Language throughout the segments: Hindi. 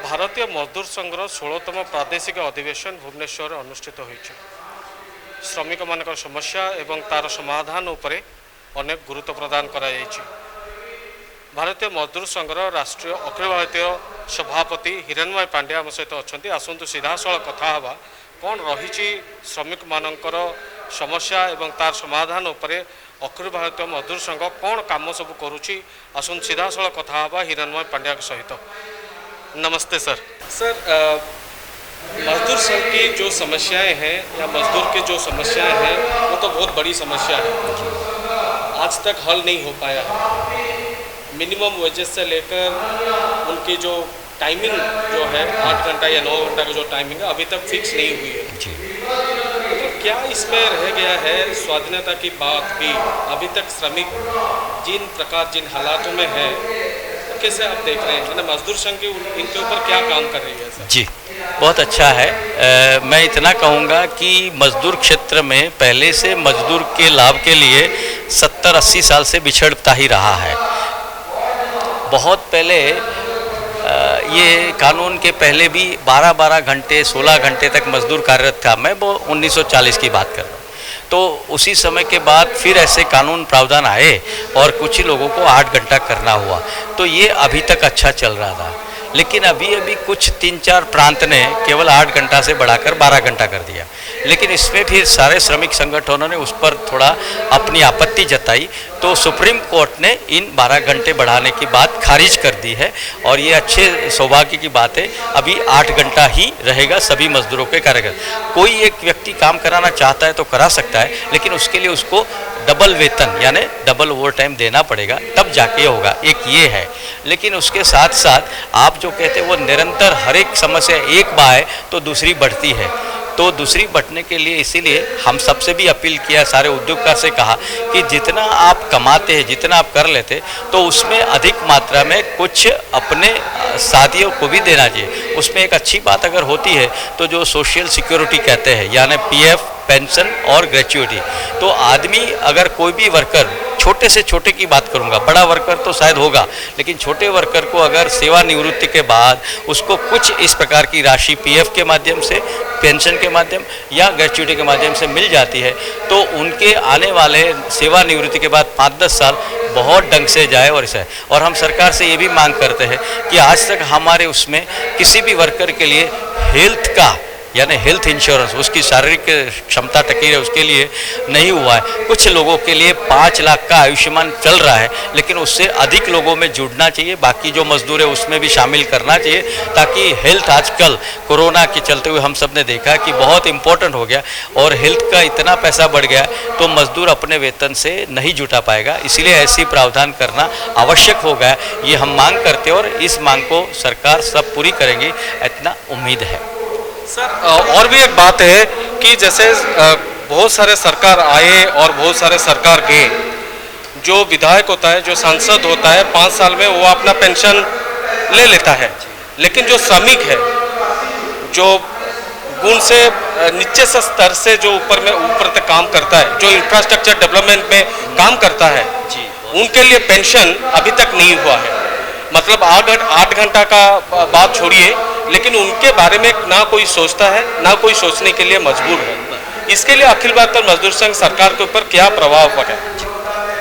भारतीय मजदूर संघर 16तम प्रादेशिक अधिवेशन भुवनेश्वर अनुष्ठित होइछि। श्रमिक मानकर समस्या एवं तार समाधान उपरे अनेक गुरुत्व प्रदान करा जाइछि। भारतीय मजदूर संघर राष्ट्रीय अखिल भारतीय सभापति हिरणमय पांड्या आम सहित अच्छा। आसतु सीधासल कथा हवा कौन रही श्रमिक मानकर समस्या एवं तार समाधान उपरे अखिल भारतीय मजदूर संघ कौन काम सब करुच्ची। आसतु सीधासल कथा हवा हिरणमय पांड्या सहित। नमस्ते सर। सर मजदूर संघ की जो समस्याएं हैं या मजदूर की जो समस्याएं हैं वो तो बहुत बड़ी समस्या है, आज तक हल नहीं हो पाया है। मिनिमम वेजेस से लेकर उनकी जो टाइमिंग जो है 8 घंटा या 9 घंटा का जो टाइमिंग है अभी तक फिक्स नहीं हुई है। तो क्या इसमें रह गया है स्वाधीनता की बात भी अभी तक श्रमिक जिन हालातों में है कैसे आप देख रहे हैं? मजदूर संघ की इनके ऊपर क्या काम कर रही है सर? जी बहुत अच्छा है। मैं इतना कहूँगा कि मजदूर क्षेत्र में पहले से मजदूर के लाभ के लिए 70-80 साल से बिछड़ता ही रहा है। बहुत पहले ये कानून के पहले भी 12-12 घंटे 16 घंटे तक मजदूर कार्यरत था। मैं वो 1940 की बात कर रहा हूँ। तो उसी समय के बाद फिर ऐसे कानून प्रावधान आए और कुछ ही लोगों को 8 घंटा करना हुआ। तो ये अभी तक अच्छा चल रहा था, लेकिन अभी कुछ 3-4 प्रांत ने केवल 8 घंटा से बढ़ाकर 12 घंटा कर दिया। लेकिन इसमें फिर सारे श्रमिक संगठनों ने उस पर थोड़ा अपनी आपत्ति जताई, तो सुप्रीम कोर्ट ने इन 12 घंटे बढ़ाने की बात खारिज कर दी है। और ये अच्छे सौभाग्य की बात है, अभी 8 घंटा ही रहेगा सभी मजदूरों के कार्यकाल। कोई एक व्यक्ति काम कराना चाहता है तो करा सकता है, लेकिन उसके लिए उसको डबल वेतन यानी डबल ओवर टाइम देना पड़ेगा, तब जाके होगा। एक ये है। लेकिन उसके साथ साथ आप जो कहते हैं वो निरंतर हर एक समस्या एक बार तो दूसरी बढ़ती है। तो दूसरी बढ़ने के लिए इसीलिए हम सबसे भी अपील किया, सारे उद्योगकार से कहा कि जितना आप कमाते हैं जितना आप कर लेते तो उसमें अधिक मात्रा में कुछ अपने साथियों को भी देना चाहिए। उसमें एक अच्छी बात अगर होती है तो जो सोशल सिक्योरिटी कहते हैं यानी पीएफ, पेंशन और ग्रेच्युटी, तो आदमी अगर कोई भी वर्कर, छोटे से छोटे की बात करूंगा, बड़ा वर्कर तो शायद होगा, लेकिन छोटे वर्कर को अगर सेवानिवृत्ति के बाद उसको कुछ इस प्रकार की राशि पीएफ के माध्यम से, पेंशन के माध्यम या ग्रेच्युटी के माध्यम से मिल जाती है, तो उनके आने वाले सेवानिवृत्ति के बाद 5-10 साल बहुत ढंग से जाए। और हम सरकार से ये भी मांग करते हैं कि आज तक हमारे उसमें किसी भी वर्कर के लिए हेल्थ का यानी हेल्थ इंश्योरेंस, उसकी शारीरिक क्षमता टकी है उसके लिए नहीं हुआ है। कुछ लोगों के लिए 5 लाख का आयुष्मान चल रहा है, लेकिन उससे अधिक लोगों में जुड़ना चाहिए। बाकी जो मजदूर है उसमें भी शामिल करना चाहिए, ताकि हेल्थ आजकल कोरोना के चलते हुए हम सब ने देखा कि बहुत इम्पोर्टेंट हो गया और हेल्थ का इतना पैसा बढ़ गया तो मजदूर अपने वेतन से नहीं जुटा पाएगा। इसलिए ऐसी प्रावधान करना आवश्यक हो गया, ये हम मांग करते हैं और इस मांग को सरकार सब पूरी करेंगी, इतना उम्मीद है। सर और भी एक बात है कि जैसे बहुत सारे सरकार आए और बहुत सारे सरकार गए, जो विधायक होता है, जो सांसद होता है, 5 साल में वो अपना पेंशन ले लेता है। लेकिन जो श्रमिक है, जो गुण से नीचे से स्तर से जो ऊपर तक काम करता है, जो इंफ्रास्ट्रक्चर डेवलपमेंट में काम करता है, उनके लिए पेंशन अभी तक नहीं हुआ है। मतलब 8 घंटा का बात छोड़िए, लेकिन उनके बारे में ना कोई सोचता है, ना कोई सोचने के लिए मजबूर है। इसके लिए अखिल भारतीय मजदूर संघ सरकार के ऊपर क्या प्रभाव पड़े?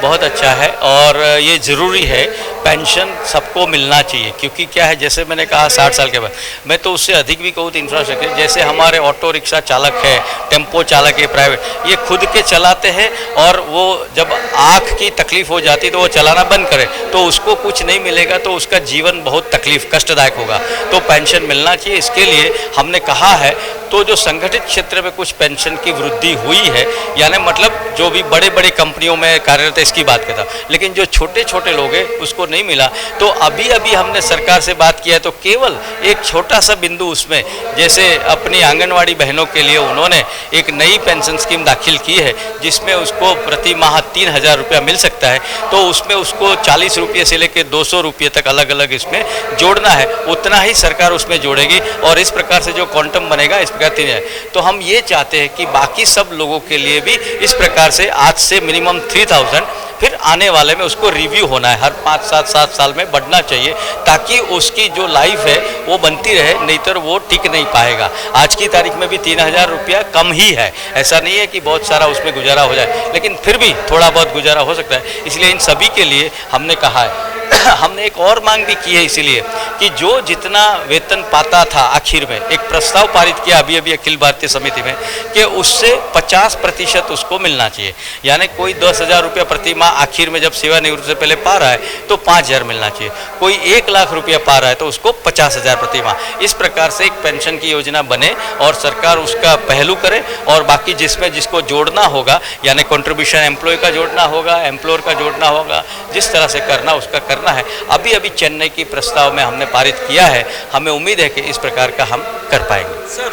बहुत अच्छा है और ये ज़रूरी है, पेंशन सबको मिलना चाहिए। क्योंकि क्या है, जैसे मैंने कहा 60 साल के बाद, मैं तो उससे अधिक भी कहूँ तो इंफ्रास्ट्रक्चर, जैसे हमारे ऑटो रिक्शा चालक है, टेम्पो चालक है प्राइवेट, ये खुद के चलाते हैं और वो जब आँख की तकलीफ़ हो जाती तो वो चलाना बंद करे तो उसको कुछ नहीं मिलेगा, तो उसका जीवन बहुत कष्टदायक होगा। तो पेंशन मिलना चाहिए। इसके लिए हमने कहा है, तो जो संगठित क्षेत्र में कुछ पेंशन की वृद्धि हुई है, यानी मतलब जो भी बड़े बड़े कंपनियों में कार्यरत है इसकी बात करता, लेकिन जो छोटे छोटे लोग हैं उसको नहीं मिला। तो अभी हमने सरकार से बात किया है, तो केवल एक छोटा सा बिंदु उसमें, जैसे अपनी आंगनवाड़ी बहनों के लिए उन्होंने एक नई पेंशन स्कीम दाखिल की है, जिसमें उसको प्रति माह 3,000 रुपया मिल सकता है। तो उसमें उसको 40 रुपये से लेकर 200 रुपये तक अलग अलग इसमें जोड़ना है, उतना ही सरकार उसमें जोड़ेगी और इस प्रकार से जो क्वांटम बनेगा इस प्रकार 3,000। तो हम ये चाहते हैं कि बाकी सब लोगों के लिए भी इस प्रकार से आज से मिनिमम 3,000 फिर आने वाले में उसको रिव्यू होना है, हर 5-7 साल में बढ़ना चाहिए, ताकि उसकी जो लाइफ है वो बनती रहे, नहीं तो वो टिक नहीं पाएगा। आज की तारीख में भी 3000 रुपया कम ही है, ऐसा नहीं है कि बहुत सारा उसमें गुजारा हो जाए, लेकिन फिर भी थोड़ा बहुत गुजारा हो सकता है। इसलिए इन सभी के लिए हमने कहा है हमने एक और मांग भी की है, इसीलिए कि जो जितना वेतन पाता था, आखिर में एक प्रस्ताव पारित किया अभी अखिल भारतीय समिति में कि उससे 50% उसको मिलना चाहिए। यानी कोई 10,000 रुपया प्रति माह आखिर में जब सेवानिवृत्ति से पहले पा रहा है तो 5,000 मिलना चाहिए, कोई 1 लाख रुपया पा रहा है तो उसको 50,000 प्रति माह। इस प्रकार से एक पेंशन की योजना बने और सरकार उसका पहलू करे, और बाकी जिसमें जिसको जोड़ना होगा, यानी कंट्रीब्यूशन एम्प्लॉय का जोड़ना होगा, एम्प्लॉयर का जोड़ना होगा, जिस तरह से करना उसका करना है। अभी चेन्नई की प्रस्ताव में हमने पारित किया है, हमें उम्मीद है कि इस प्रकार का हम कर पाएंगे। सर,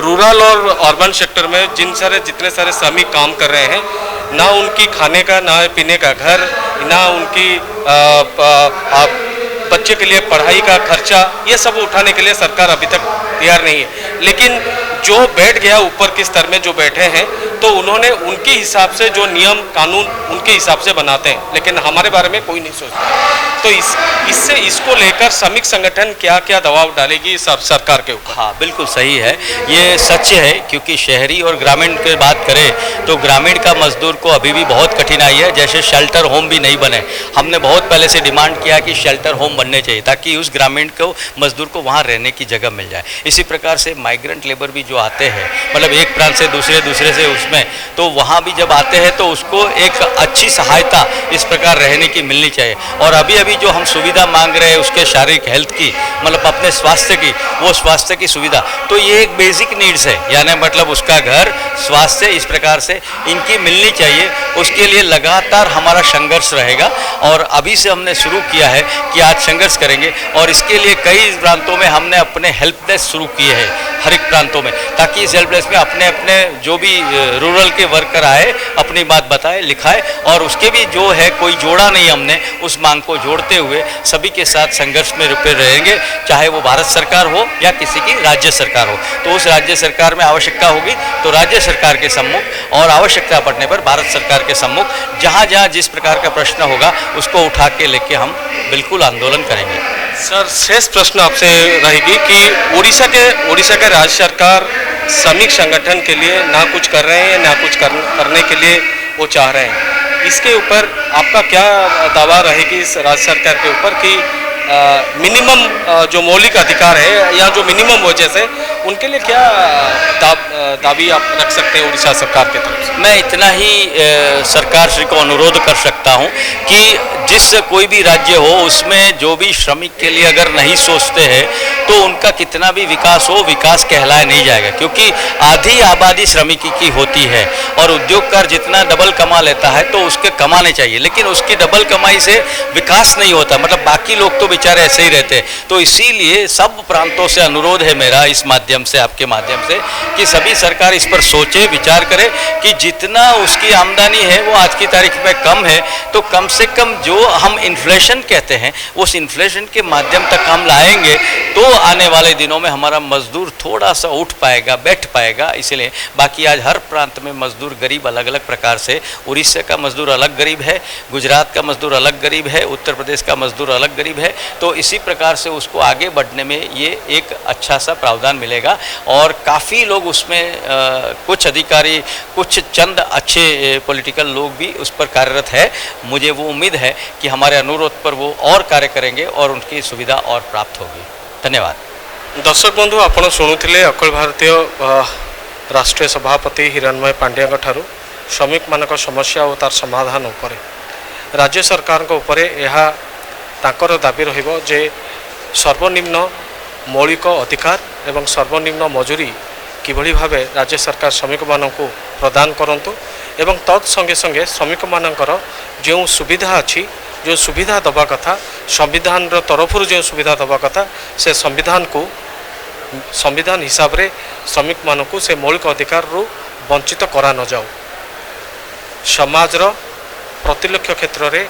रूरल और अर्बन सेक्टर में जितने सारे श्रमिक काम कर रहे हैं, ना उनकी खाने का, ना पीने का घर, ना उनकी बच्चे के लिए पढ़ाई का खर्चा, ये सब उठाने के लिए सरकार अभी तक तैयार नहीं है। लेकिन जो बैठ गया ऊपर के स्तर में जो बैठे हैं, तो उन्होंने उनके हिसाब से जो नियम कानून उनके हिसाब से बनाते हैं, लेकिन हमारे बारे में कोई नहीं सोचता। तो इससे इसको लेकर श्रमिक संगठन क्या क्या दबाव डालेगी सरकार के ऊपर? हाँ, बिल्कुल सही है, ये सच है, क्योंकि शहरी और ग्रामीण की बात करें तो ग्रामीण का मजदूर को अभी भी बहुत कठिनाई है। जैसे शेल्टर होम भी नहीं बने, हमने बहुत पहले से डिमांड किया कि शेल्टर होम बनने चाहिए, ताकि उस ग्रामीण को मजदूर को वहाँ रहने की जगह मिल जाए। इसी प्रकार से माइग्रेंट लेबर भी जो आते हैं, मतलब एक प्रांत से दूसरे से उसमें, तो वहाँ भी जब आते हैं तो उसको एक अच्छी सहायता इस प्रकार रहने की मिलनी चाहिए। और अभी जो हम सुविधा मांग रहे हैं उसके शारीरिक हेल्थ की, मतलब अपने स्वास्थ्य की, वो स्वास्थ्य की सुविधा, तो ये एक बेसिक नीड्स है, यानी मतलब उसका घर, स्वास्थ्य, इस प्रकार से इनकी मिलनी चाहिए। उसके लिए लगातार हमारा संघर्ष रहेगा, और अभी से हमने शुरू किया है कि आज संघर्ष करेंगे। और इसके लिए कई प्रांतों में हमने अपने हेल्प डेस्क शुरू किए हैं, हर एक प्रांतों में, ताकि इस हेल्प डेस्क में अपने जो भी रूरल के वर्कर आए, अपनी बात बताए, लिखाए, और उसके भी जो है कोई जोड़ा नहीं हमने, उस मांग को जोड़ते हुए सभी के साथ संघर्ष में रुपये रहेंगे, चाहे वो भारत सरकार हो या किसी की राज्य सरकार हो। तो उस राज्य सरकार में आवश्यकता होगी तो राज्य सरकार के सम्मुख, और आवश्यकता पड़ने पर भारत सरकार के सम्मुख, जहाँ जहाँ जिस प्रकार का प्रश्न होगा उसको उठा के लेके हम बिल्कुल आंदोलन करेंगे। सर, शेष प्रश्न आपसे रहेगी कि उड़ीसा के राज्य सरकार श्रमिक संगठन के लिए ना कुछ कर रहे हैं, ना कुछ करने के लिए वो चाह रहे हैं। इसके ऊपर आपका क्या दावा रहेगी इस राज्य सरकार के ऊपर कि मिनिमम जो मौलिक अधिकार है या जो मिनिमम वेजेस है, उनके लिए क्या दावी आप रख सकते हैं उड़ीसा सरकार के तरफ से? मैं इतना ही सरकार श्री को अनुरोध कर सकता हूं कि जिस कोई भी राज्य हो उसमें जो भी श्रमिक के लिए अगर नहीं सोचते हैं तो उनका कितना भी विकास हो, विकास कहलाया नहीं जाएगा, क्योंकि आधी आबादी श्रमिकी की होती है। और उद्योगकार जितना डबल कमा लेता है तो उसके कमाने चाहिए, लेकिन उसकी डबल कमाई से विकास नहीं होता, मतलब बाकी लोग तो बेचारे ऐसे ही रहते हैं। तो इसीलिए सब प्रांतों से अनुरोध है मेरा, इस माध्यम से, आपके माध्यम से, कि सभी सरकार इस पर सोचे, विचार करे कि जितना उसकी आमदनी है वो आज की तारीख में कम है, तो कम से कम जो हम इन्फ्लेशन कहते हैं उस इन्फ्लेशन के माध्यम तक हम लाएंगे तो आने वाले दिनों में हमारा मजदूर थोड़ा सा उठ पाएगा, बैठ पाएगा। इसलिए बाकी आज हर प्रांत में मजदूर गरीब अलग अलग प्रकार से, उड़ीसा का मजदूर अलग गरीब है, गुजरात का मजदूर अलग गरीब है, उत्तर प्रदेश का मजदूर अलग गरीब है। तो इसी प्रकार से उसको आगे बढ़ने में ये एक अच्छा सा प्रावधान मिलेगा, और काफ़ी लोग उसमें कुछ अधिकारी, कुछ चंद अच्छे पॉलिटिकल लोग भी उस पर कार्यरत है। मुझे वो उम्मीद है कि हमारे अनुरोध पर वो और कार्य करेंगे और उनकी सुविधा और प्राप्त होगी। धन्यवाद। दर्शक बंधु, आपण शुणुले अखिल भारतीय राष्ट्रीय सभापति हिरणमय पांड्या ठारू श्रमिक मानक समस्या और तार समाधान उपरे राज्य सरकार को उपरे यह तांकर दाबी रहिबो जे सर्वनिम्न मौलिक अधिकार एवं सर्वनिम्न मजूरी किभली भावे राज्य सरकार श्रमिक मानकु प्रदान करंतु एवं तत् संगे संगे श्रमिक मानकर जो सुविधा अच्छी, जो सुविधा दबा कथा संविधान तरफ जो सुविधा दबा कथा, से संविधान हिसाब रे श्रमिक मानकु से मौलिक अधिकार रु वंचित करा न जाऊ। समाज रो प्रतिलक्ष क्षेत्र में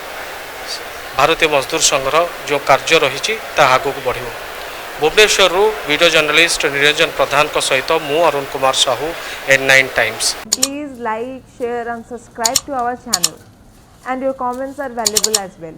भारतीय मजदूर संघर जो कार्य रही आगू बढ़। भुवनेश्वर वीडियो जर्नलिस्ट निरंजन प्रधान सहित मु Arun Kumar Sahu, N9 times. Please like, share and subscribe to our channel. and your comments are valuable as well.